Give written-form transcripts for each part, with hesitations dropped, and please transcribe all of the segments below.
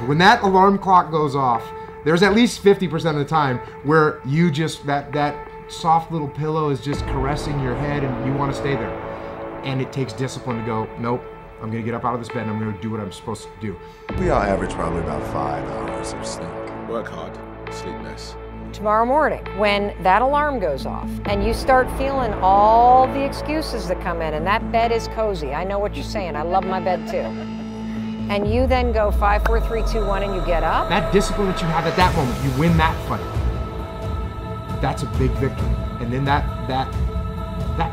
When that alarm clock goes off, there's at least 50% of the time where you just, that soft little pillow is just caressing your head and you want to stay there. And it takes discipline to go, nope, I'm gonna get up out of this bed and I'm gonna do what I'm supposed to do. We all average probably about 5 hours of sleep. Work hard, sleep less. Tomorrow morning, when that alarm goes off and you start feeling all the excuses that come in and that bed is cozy, I know what you're saying, I love my bed too. And you then go 5, 4, 3, 2, 1 and you get up. That discipline that you have at that moment, you win that fight. That's a big victory. And then that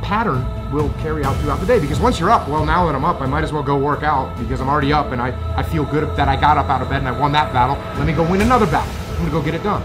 pattern will carry out throughout the day, because once you're up, well, now that I'm up, I might as well go work out because I'm already up and I feel good that I got up out of bed and I won that battle. Let me go win another battle. I'm gonna go get it done.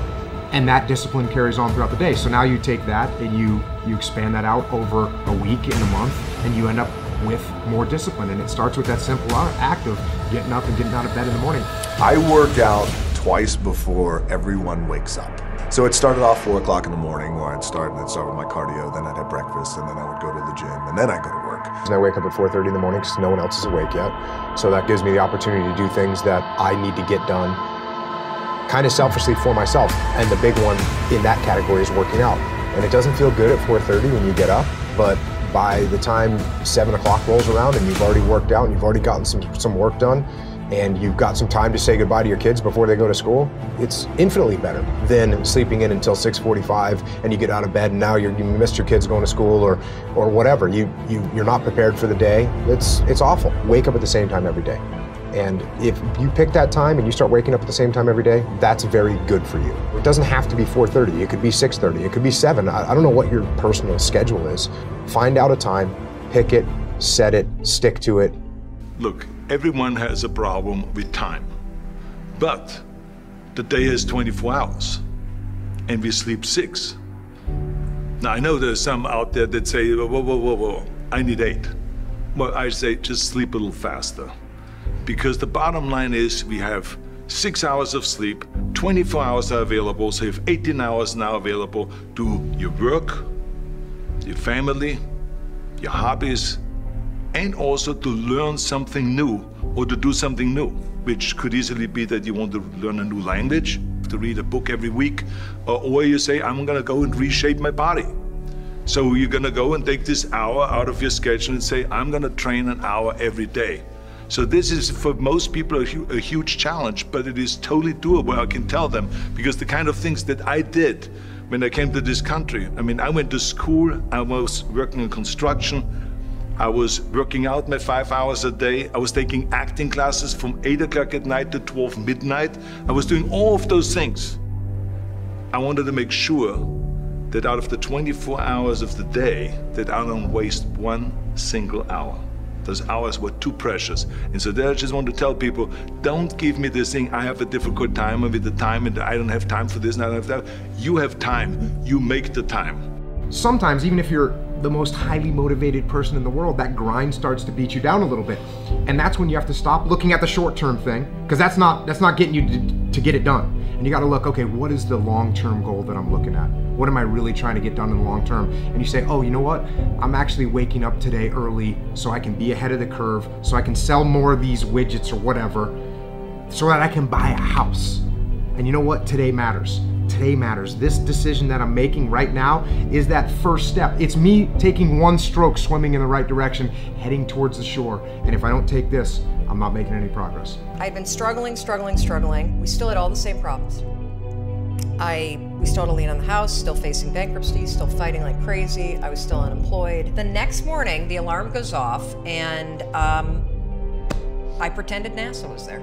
And that discipline carries on throughout the day. So now you take that and you expand that out over a week and a month, and you end up with more discipline. And it starts with that simple act of getting up and getting out of bed in the morning. I work out twice before everyone wakes up. So it started off 4 o'clock in the morning where I'd start with my cardio, then I'd have breakfast, and then I would go to the gym, and then I'd go to work. And I wake up at 4:30 in the morning because no one else is awake yet. So that gives me the opportunity to do things that I need to get done kind of selfishly for myself. And the big one in that category is working out. And it doesn't feel good at 4:30 when you get up, but by the time 7 o'clock rolls around and you've already worked out and you've already gotten some work done, and you've got some time to say goodbye to your kids before they go to school, it's infinitely better than sleeping in until 6:45 and you get out of bed and now you missed your kids going to school or whatever. You're not prepared for the day. It's awful. Wake up at the same time every day. And if you pick that time and you start waking up at the same time every day, that's very good for you. It doesn't have to be 4:30, it could be 6:30, it could be 7. I don't know what your personal schedule is. Find out a time, pick it, set it, stick to it. Look, everyone has a problem with time, but the day has 24 hours and we sleep 6. Now I know there's some out there that say, whoa, I need 8. Well, I say just sleep a little faster, because the bottom line is we have 6 hours of sleep, 24 hours are available, so you have 18 hours now available to your work, your family, your hobbies, and also to learn something new or to do something new, which could easily be that you want to learn a new language, to read a book every week, or you say, I'm gonna go and reshape my body. So you're gonna go and take this hour out of your schedule and say, I'm gonna train an hour every day. So this is, for most people, a huge challenge, but it is totally doable, I can tell them, because the kind of things that I did when I came to this country, I mean, I went to school, I was working in construction, I was working out my 5 hours a day. I was taking acting classes from 8 o'clock at night to 12 midnight. I was doing all of those things. I wanted to make sure that out of the 24 hours of the day, that I don't waste one single hour. Those hours were too precious. And so there I just want to tell people, don't give me this thing, I have a difficult time with the time and I don't have time for this and I don't have that. You have time, you make the time. Sometimes, even if you're the most highly motivated person in the world, that grind starts to beat you down a little bit. And that's when you have to stop looking at the short-term thing, because that's not getting you to get it done. And you got to look, okay, what is the long-term goal that I'm looking at? What am I really trying to get done in the long term? And you say, oh, you know what? I'm actually waking up today early so I can be ahead of the curve, so I can sell more of these widgets or whatever, so that I can buy a house. And you know what? Today matters. Today matters. This decision that I'm making right now is that first step. It's me taking one stroke, swimming in the right direction, heading towards the shore. And if I don't take this, I'm not making any progress. I'd been struggling. We still had all the same problems. We still had a lien on the house, still facing bankruptcy, still fighting like crazy. I was still unemployed. The next morning, the alarm goes off and I pretended NASA was there.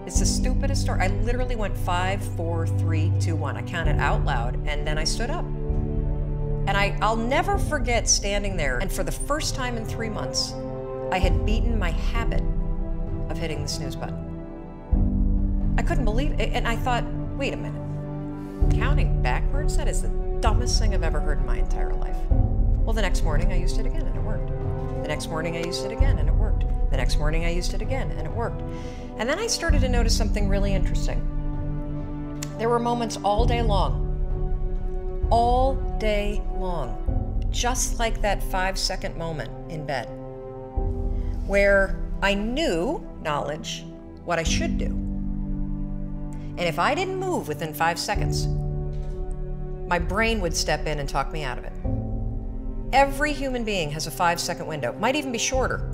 It's the stupidest story. I literally went 5, 4, 3, 2, 1. I counted out loud and then I stood up. And I'll never forget standing there. And for the first time in 3 months, I had beaten my habit of hitting the snooze button. I couldn't believe it. And I thought, wait a minute. Counting backwards? That is the dumbest thing I've ever heard in my entire life. Well, the next morning I used it again and it worked. The next morning I used it again and it worked. The next morning I used it again and it worked. And then I started to notice something really interesting. There were moments all day long, just like that 5-second moment in bed, where I knew, knowledge, what I should do. And if I didn't move within 5 seconds, my brain would step in and talk me out of it. Every human being has a 5-second window. It might even be shorter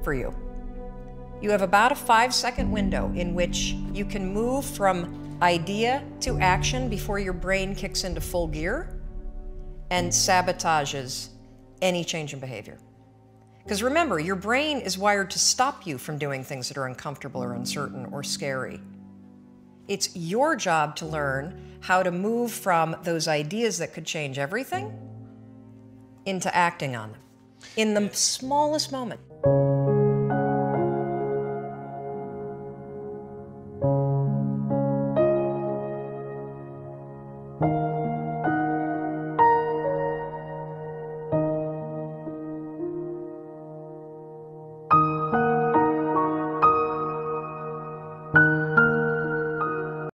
for you. You have about a 5-second window in which you can move from idea to action before your brain kicks into full gear and sabotages any change in behavior. Because remember, your brain is wired to stop you from doing things that are uncomfortable or uncertain or scary. It's your job to learn how to move from those ideas that could change everything into acting on them in the smallest moment.